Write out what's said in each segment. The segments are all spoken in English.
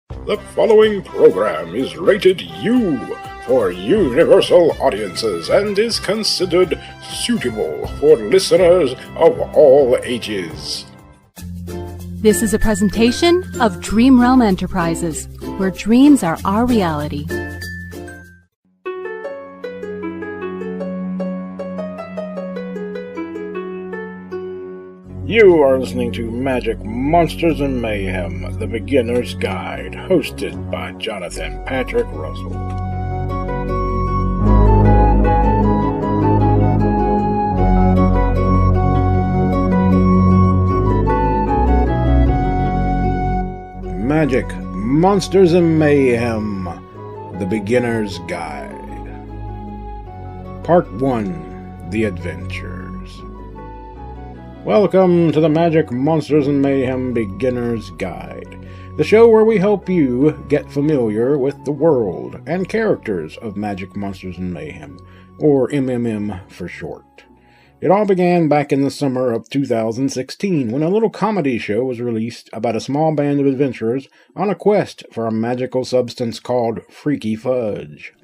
The following program is rated U for universal audiences and is considered suitable for listeners of all ages. This is a presentation of Dream Realm Enterprises, where dreams are our reality. You are listening to Magic, Monsters, and Mayhem, The Beginner's Guide, hosted by Jonithan Patrick Russell. Magic, Monsters, and Mayhem, The Beginner's Guide. Part 1, The Adventures. Welcome to the Magic, Monsters, and Mayhem Beginner's Guide, the show where we help you get familiar with the world and characters of Magic, Monsters, and Mayhem, or MMM for short. It all began back in the summer of 2016 when a little comedy show was released about a small band of adventurers on a quest for a magical substance called Freaky Fudge.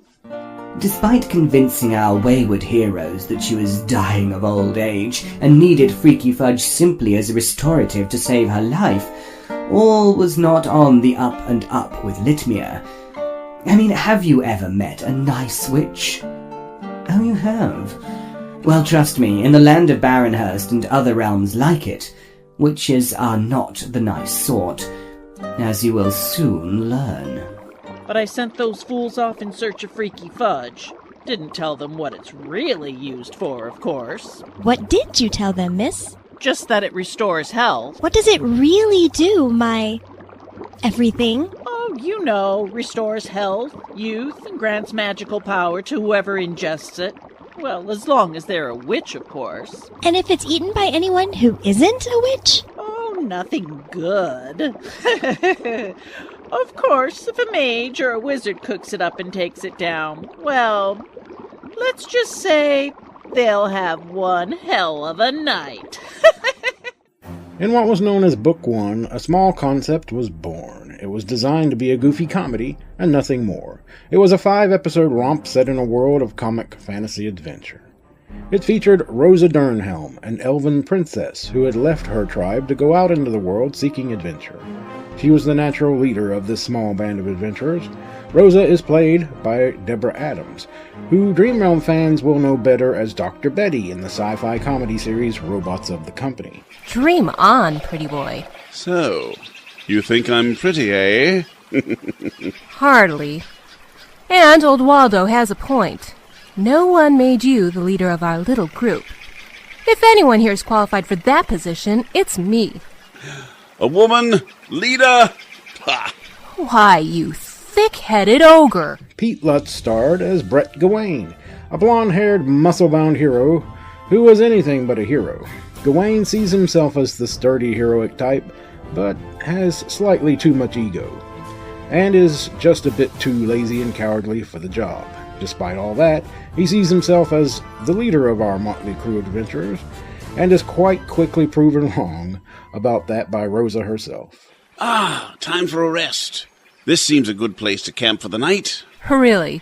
Despite convincing our wayward heroes that she was dying of old age and needed Freaky Fudge simply as a restorative to save her life, all was not on the up and up with Litmia. I mean, have you ever met a nice witch? Oh, you have? Well, trust me, in the land of Baronhurst and other realms like it, witches are not the nice sort, as you will soon learn. But I sent those fools off in search of Freaky Fudge. Didn't tell them what it's really used for, of course. What did you tell them, miss? Just that it restores health. What does it really do, my... everything? Oh, you know, restores health, youth, and grants magical power to whoever ingests it. Well, as long as they're a witch, of course. And if it's eaten by anyone who isn't a witch? Oh, nothing good. Of course, if a mage or a wizard cooks it up and takes it down, well, let's just say they'll have one hell of a night. In what was known as Book 1, a small concept was born. It was designed to be a goofy comedy, and nothing more. It was a 5-episode romp set in a world of comic fantasy adventure. It featured Rosa Dernhelm, an elven princess who had left her tribe to go out into the world seeking adventure. She was the natural leader of this small band of adventurers. Rosa is played by Deborah Adams, who Dream Realm fans will know better as Dr. Betty in the sci-fi comedy series Robots of the Company. Dream on, pretty boy. So, you think I'm pretty, eh? Hardly. And old Waldo has a point. No one made you the leader of our little group. If anyone here is qualified for that position, it's me. A woman? Leader? Pah! Why, you thick-headed ogre. Pete Lutz starred as Brett Gawain, a blonde-haired, muscle-bound hero who was anything but a hero. Gawain sees himself as the sturdy, heroic type, but has slightly too much ego, and is just a bit too lazy and cowardly for the job. Despite all that, he sees himself as the leader of our motley crew of adventurers, and is quite quickly proven wrong about that by Rosa herself. Ah, time for a rest. This seems a good place to camp for the night. Really?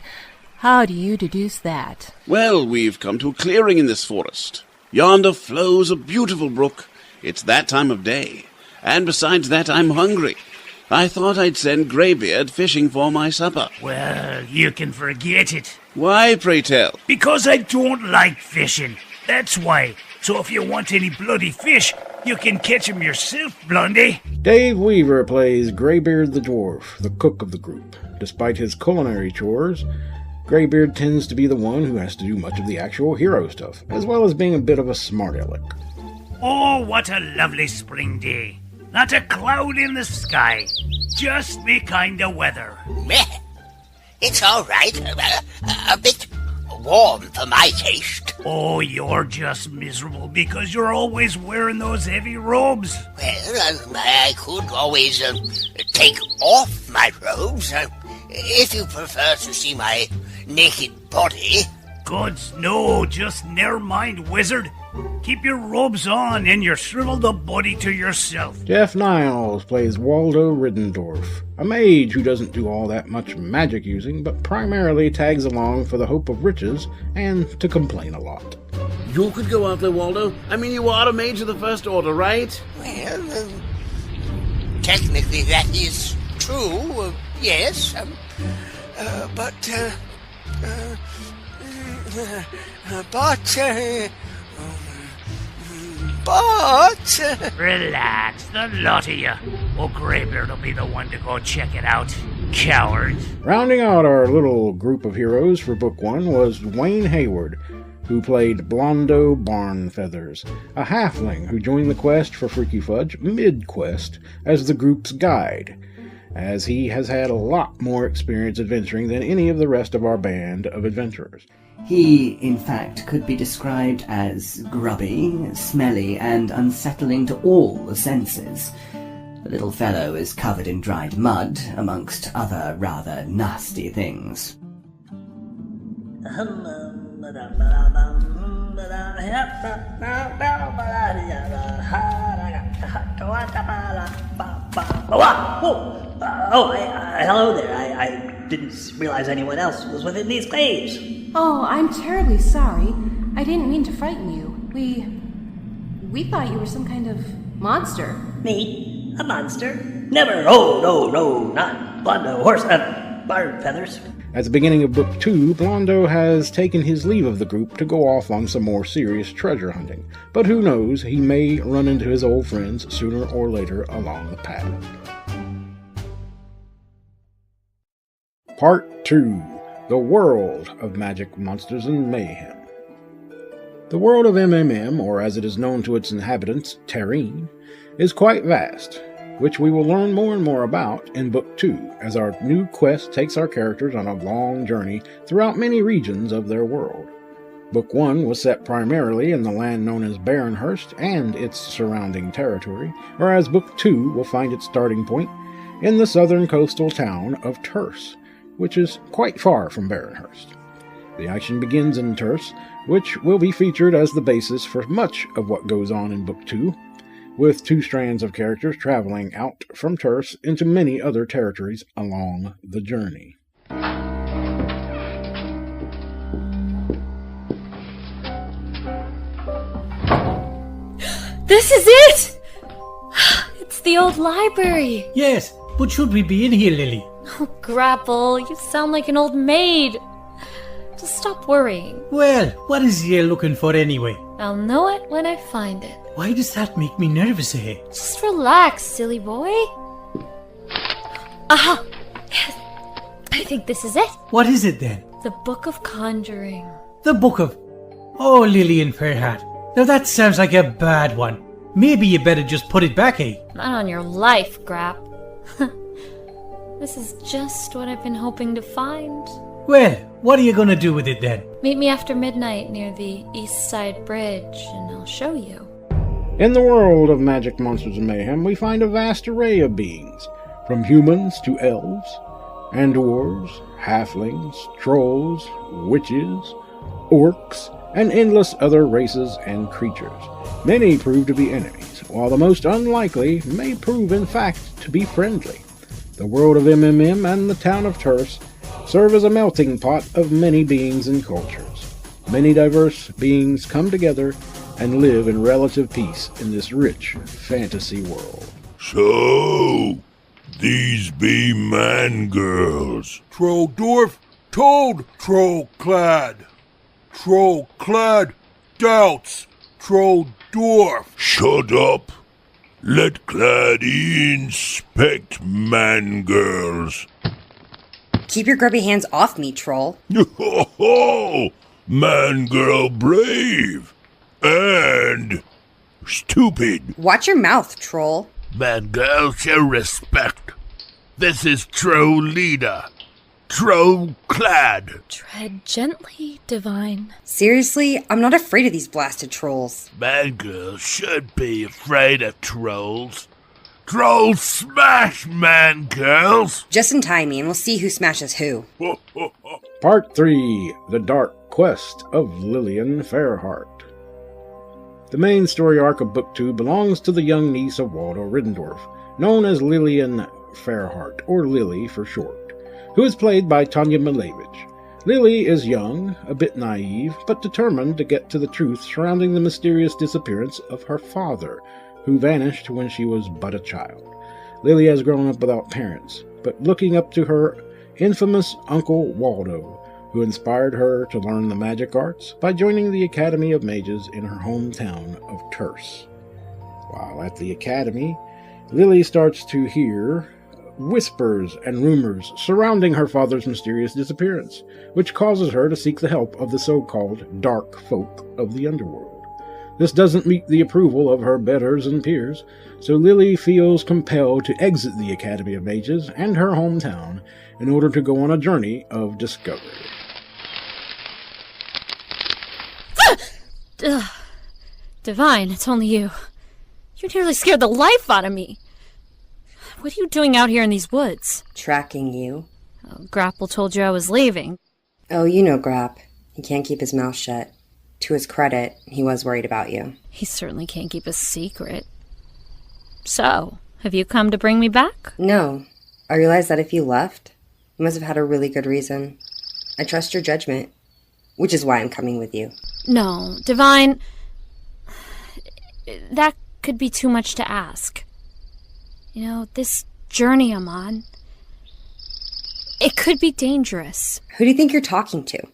How do you deduce that? Well, we've come to a clearing in this forest. Yonder flows a beautiful brook. It's that time of day. And besides that, I'm hungry. I thought I'd send Greybeard fishing for my supper. Well, you can forget it. Why, pray tell? Because I don't like fishing. That's why. So if you want any bloody fish, you can catch 'em yourself, Blondie. Dave Weaver plays Greybeard the Dwarf, the cook of the group. Despite his culinary chores, Greybeard tends to be the one who has to do much of the actual hero stuff, as well as being a bit of a smart aleck. Oh, what a lovely spring day. Not a cloud in the sky. Just me kind of weather. Meh. It's all right. A bit warm for my taste. Oh, you're just miserable because you're always wearing those heavy robes. Well, I could always take off my robes if you prefer to see my naked body. Gods, no, just never mind, wizard. Keep your robes on and your shriveled up body to yourself. Jeff Niles plays Waldo Riddendorf, a mage who doesn't do all that much magic using, but primarily tags along for the hope of riches and to complain a lot. You could go out there, Waldo. I mean, you are a mage of the First Order, right? Well, technically that is true, yes. But... Relax, the lot of you. Old Greybeard will be the one to go check it out. Cowards. Rounding out our little group of heroes for Book 1 was Wayne Hayward, who played Blondo Barnfeathers, a halfling who joined the quest for Freaky Fudge mid-quest as the group's guide, as he has had a lot more experience adventuring than any of the rest of our band of adventurers. He, in fact, could be described as grubby, smelly, and unsettling to all the senses. The little fellow is covered in dried mud, amongst other rather nasty things. Hello there. I didn't realize anyone else was within these caves. Oh, I'm terribly sorry. I didn't mean to frighten you. We thought you were some kind of monster. Me? A monster? Never. Oh, no, not Blondo, barn feathers. At the beginning of Book 2, Blondo has taken his leave of the group to go off on some more serious treasure hunting, but who knows, he may run into his old friends sooner or later along the path. Part 2. The World of Magic, Monsters, and Mayhem. The world of MMM, or as it is known to its inhabitants, Terrine, is quite vast, which we will learn more and more about in Book 2, as our new quest takes our characters on a long journey throughout many regions of their world. Book 1 was set primarily in the land known as Baronhurst and its surrounding territory, whereas Book 2 will find its starting point in the southern coastal town of Terse, which is quite far from Baronhurst. The action begins in Terse, which will be featured as the basis for much of what goes on in Book 2, with two strands of characters traveling out from Terse into many other territories along the journey. This is it! It's the old library. Yes, but should we be in here, Lily? Oh, Grapple, you sound like an old maid. Just stop worrying. Well, what is you looking for anyway? I'll know it when I find it. Why does that make me nervous, eh? Just relax, silly boy. Aha! Yes, I think this is it. What is it then? The Book of Conjuring. The Book of... Oh, Lillian Fairhat. Now that sounds like a bad one. Maybe you better just put it back, eh? Not on your life, Grap. This is just what I've been hoping to find. Well, what are you gonna do with it then? Meet me after midnight near the East Side Bridge, and I'll show you. In the world of Magic, Monsters, and Mayhem, we find a vast array of beings, from humans to elves, and dwarves, halflings, trolls, witches, orcs, and endless other races and creatures. Many prove to be enemies, while the most unlikely may prove in fact to be friendly. The world of MMM and the town of Terse serve as a melting pot of many beings and cultures. Many diverse beings come together and live in relative peace in this rich fantasy world. So, these be man-girls. Troll-dwarf, toad, troll-clad. Troll-clad, doubts, troll-dwarf. Shut up. Let Claddie inspect man-girls. Keep your grubby hands off me, troll. Ho-ho! Man-girl brave. And stupid. Watch your mouth, troll. Man-girl show respect. This is troll leader. Troll-clad. Tread gently, Divine. Seriously, I'm not afraid of these blasted trolls. Man-girl should be afraid of trolls. Trolls smash man-girls. Just in time, and we'll see who smashes who. Part 3. The Dark Quest of Lillian Fairheart. The main story arc of Book 2 belongs to the young niece of Waldo Riddendorf, known as Lillian Fairheart, or Lily for short, who is played by Tanya Malevich. Lily is young, a bit naive, but determined to get to the truth surrounding the mysterious disappearance of her father, who vanished when she was but a child. Lily has grown up without parents, but looking up to her infamous Uncle Waldo, who inspired her to learn the magic arts by joining the Academy of Mages in her hometown of Terse. While at the Academy, Lily starts to hear whispers and rumors surrounding her father's mysterious disappearance, which causes her to seek the help of the so-called dark folk of the underworld. This doesn't meet the approval of her betters and peers, so Lily feels compelled to exit the Academy of Mages and her hometown in order to go on a journey of discovery. Divine, it's only you. You nearly scared the life out of me. What are you doing out here in these woods? Tracking you. Grapple told you I was leaving. Oh, you know Grap. He can't keep his mouth shut. To his credit, he was worried about you. He certainly can't keep a secret. So, have you come to bring me back? No. I realized that if you left, you must have had a really good reason. I trust your judgment, which is why I'm coming with you. No, Divine, that could be too much to ask. You know, this journey I'm on, it could be dangerous. Who do you think you're talking to?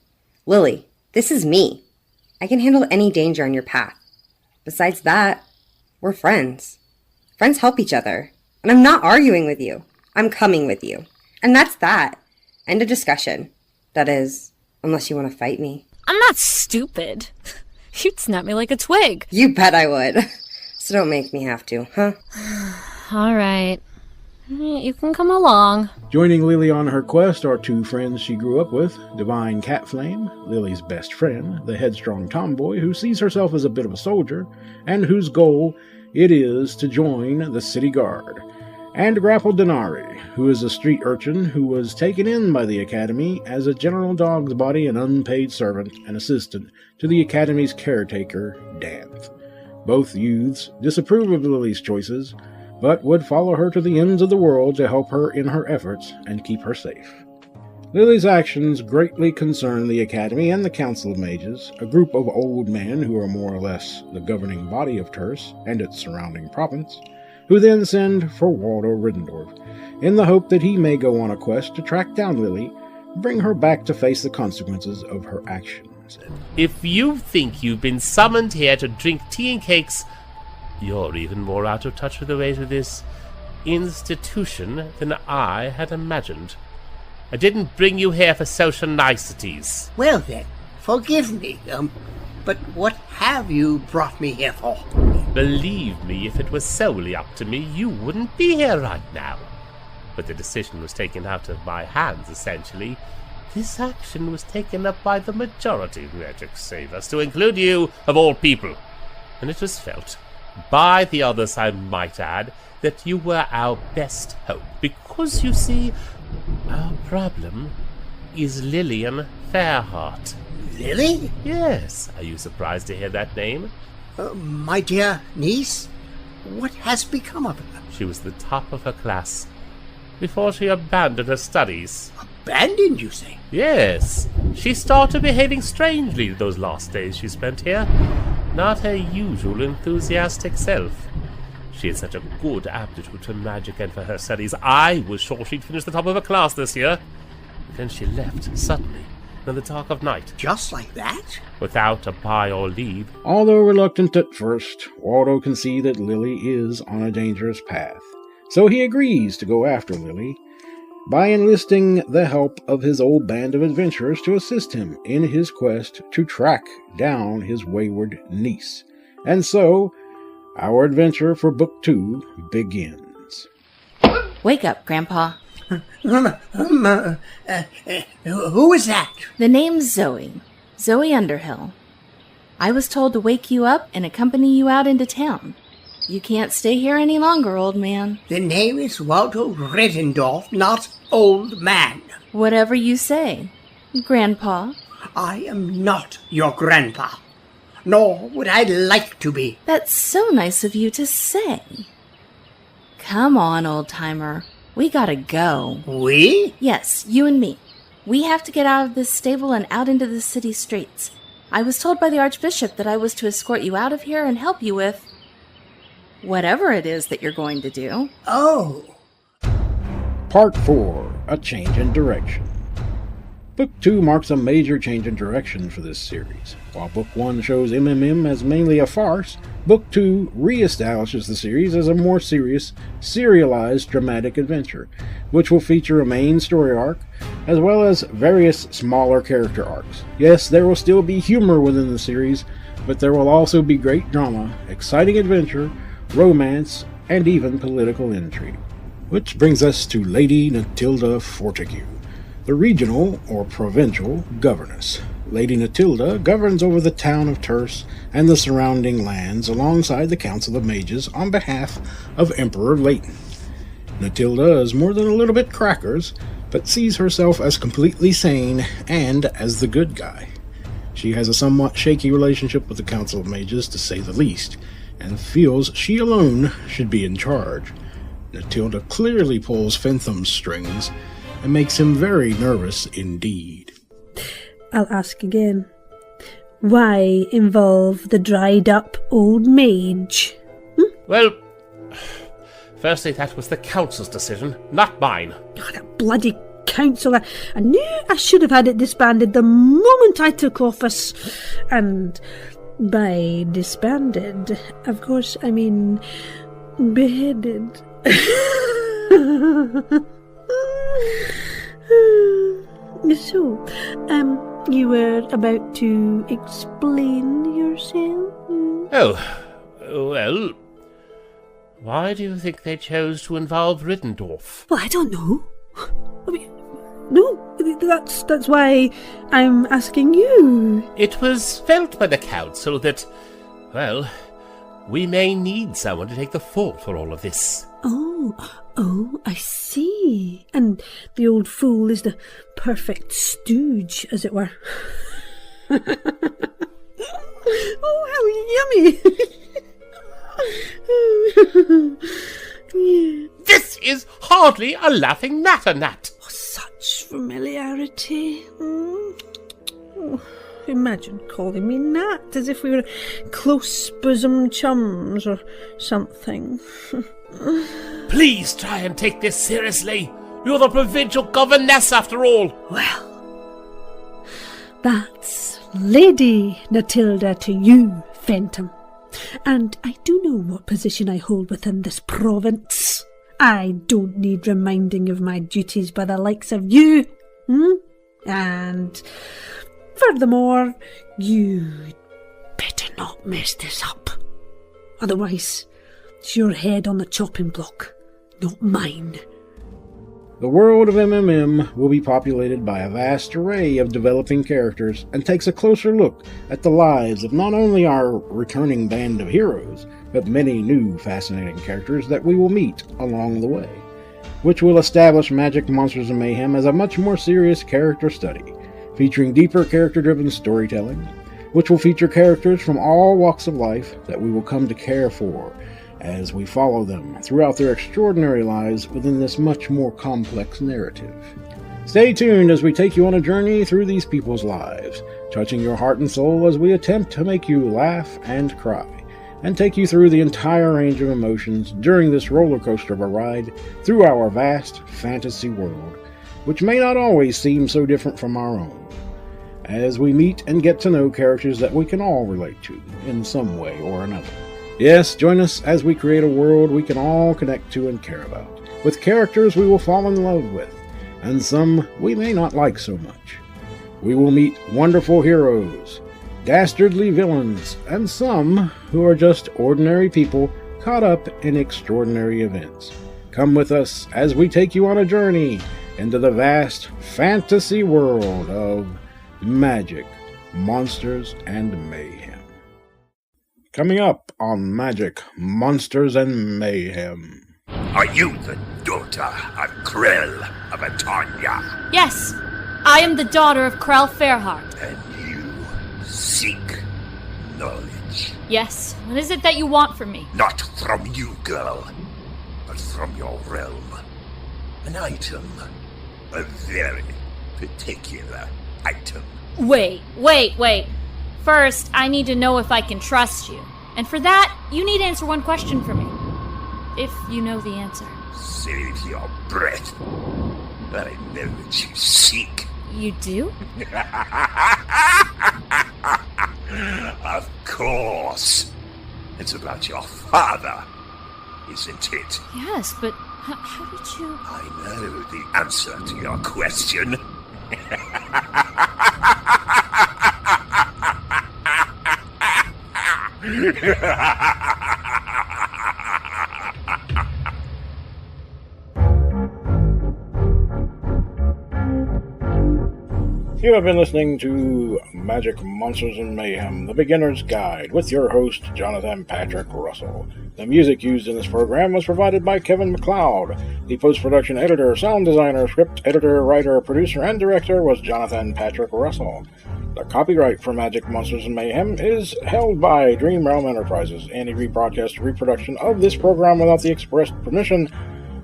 Lily, this is me. I can handle any danger on your path. Besides that, we're friends. Friends help each other. And I'm not arguing with you. I'm coming with you. And that's that. End of discussion. That is, unless you want to fight me. I'm not stupid. You'd snap me like a twig. You bet I would. So don't make me have to, huh? All right. You can come along. Joining Lily on her quest are two friends she grew up with, Divine Catflame, Lily's best friend, the headstrong tomboy who sees herself as a bit of a soldier, and whose goal it is to join the city guard, and Grapple Denari, who is a street urchin who was taken in by the Academy as a general dog's body and unpaid servant and assistant to the Academy's caretaker, Danth. Both youths disapprove of Lily's choices, but would follow her to the ends of the world to help her in her efforts and keep her safe. Lily's actions greatly concern the Academy and the Council of Mages, a group of old men who are more or less the governing body of Terse and its surrounding province, who then send for Waldo Riddendorf, in the hope that he may go on a quest to track down Lily, bring her back to face the consequences of her actions. If you think you've been summoned here to drink tea and cakes, you're even more out of touch with the ways of this institution than I had imagined. I didn't bring you here for social niceties. Well then, forgive me, but what have you brought me here for? Believe me, if it was solely up to me, you wouldn't be here right now. But the decision was taken out of my hands, essentially. This action was taken up by the majority of Magic Savers, to include you, of all people. And it was felt, by the others I might add, that you were our best hope. Because, you see, our problem is Lillian Fairheart. Lily? Yes. Are you surprised to hear that name? My dear niece? What has become of her? She was the top of her class before she abandoned her studies. Abandoned, you say? Yes. She started behaving strangely those last days she spent here. Not her usual enthusiastic self. She had such a good aptitude for magic and for her studies. I was sure she'd finish the top of her class this year. But then she left, suddenly, in the dark of night. Just like that? Without a bye or leave. Although reluctant at first, Waldo can see that Lily is on a dangerous path. So he agrees to go after Lily by enlisting the help of his old band of adventurers to assist him in his quest to track down his wayward niece. And so, our adventure for Book 2 begins. Wake up, Grandpa. Who is that? The name's Zoe. Zoe Underhill. I was told to wake you up and accompany you out into town. You can't stay here any longer, old man. The name is Waldo Riddendorf, not old man. Whatever you say, Grandpa. I am not your grandpa. nor would I like to be. That's so nice of you to say. Come on, old-timer. We gotta go. We? Yes, you and me. We have to get out of this stable and out into the city streets. I was told by the Archbishop that I was to escort you out of here and help you with whatever it is that you're going to do. Oh. Part 4, A Change in Direction. Book 2 marks a major change in direction for this series. While Book 1 shows MMM as mainly a farce, Book 2 re-establishes the series as a more serious, serialized dramatic adventure, which will feature a main story arc, as well as various smaller character arcs. Yes, there will still be humor within the series, but there will also be great drama, exciting adventure, romance, and even political intrigue. Which brings us to Lady Natilda Fortescue, the regional or provincial governess. Lady Natilda governs over the town of Terse and the surrounding lands alongside the Council of Mages on behalf of Emperor Leighton. Natilda is more than a little bit crackers, but sees herself as completely sane and as the good guy. She has a somewhat shaky relationship with the Council of Mages, to say the least, and feels she alone should be in charge. Natilda clearly pulls Fentham's strings and makes him very nervous indeed. I'll ask again. Why involve the dried-up old mage? Well, firstly, that was the council's decision, not mine. Oh, that bloody council. I knew I should have had it disbanded the moment I took office. And by disbanded, of course, I mean beheaded. So, you were about to explain yourself? Oh, well, why do you think they chose to involve Riddendorf? Well, I don't know. I mean, no, that's why I'm asking you. It was felt by the council that, well, we may need someone to take the fall for all of this. Oh, I see. And the old fool is the perfect stooge, as it were. Oh, how yummy! Yeah. This is hardly a laughing matter, Nat. Oh, such familiarity. Oh, imagine calling me Nat, as if we were close bosom chums or something. Please try and take this seriously. You're the provincial governess, after all. Well, that's Lady Natilda to you, Fenton. And I do know what position I hold within this province. I don't need reminding of my duties by the likes of you. And furthermore, you'd better not mess this up. Otherwise, it's your head on the chopping block, not mine. The world of MMM will be populated by a vast array of developing characters and takes a closer look at the lives of not only our returning band of heroes, but many new fascinating characters that we will meet along the way, which will establish Magic, Monsters, and Mayhem as a much more serious character study, featuring deeper character-driven storytelling, which will feature characters from all walks of life that we will come to care for as we follow them throughout their extraordinary lives within this much more complex narrative. Stay tuned as we take you on a journey through these people's lives, touching your heart and soul as we attempt to make you laugh and cry, and take you through the entire range of emotions during this roller coaster of a ride through our vast fantasy world, which may not always seem so different from our own, as we meet and get to know characters that we can all relate to in some way or another. Yes, join us as we create a world we can all connect to and care about, with characters we will fall in love with, and some we may not like so much. We will meet wonderful heroes, dastardly villains, and some who are just ordinary people caught up in extraordinary events. Come with us as we take you on a journey into the vast fantasy world of Magic, Monsters, and Mayhem. Coming up on Magic, Monsters, and Mayhem. Are you the daughter of Krell of Atanya? Yes, I am the daughter of Krell Fairheart. And you seek knowledge. Yes, what is it that you want from me? Not from you, girl, but from your realm. An item. A very particular item. Wait. First, I need to know if I can trust you. And for that, you need to answer one question for me. If you know the answer. Save your breath. I know what you seek. You do? Of course. It's about your father, isn't it? Yes, but how did you... I know the answer to your question. You have been listening to Magic, Monsters, and Mayhem, The Beginner's Guide, with your host, Jonathan Patrick Russell. The music used in this program was provided by Kevin MacLeod. The post-production editor, sound designer, script editor, writer, producer, and director was Jonathan Patrick Russell. The copyright for Magic, Monsters, and Mayhem is held by Dream Realm Enterprises. Any rebroadcast or reproduction of this program without the express permission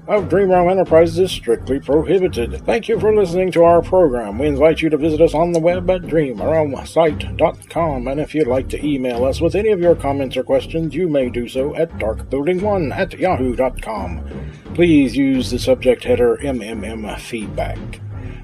of Dream Realm Enterprises is strictly prohibited. Thank you for listening to our program. We invite you to visit us on the web at dreamrealmsite.com, and if you'd like to email us with any of your comments or questions, you may do so at darkbuilding1@yahoo.com. Please use the subject header MMM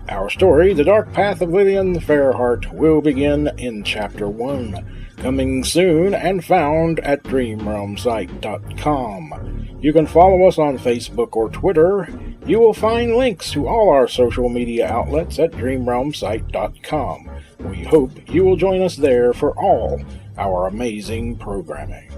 Our story, The Dark Path of Lillian Fairheart, will begin in Chapter 1, coming soon and found at dreamrealmsite.com. You can follow us on Facebook or Twitter. You will find links to all our social media outlets at dreamrealmsite.com. We hope you will join us there for all our amazing programming.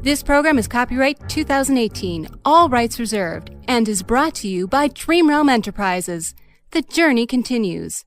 This program is copyright 2018, all rights reserved, and is brought to you by Dream Realm Enterprises. The journey continues.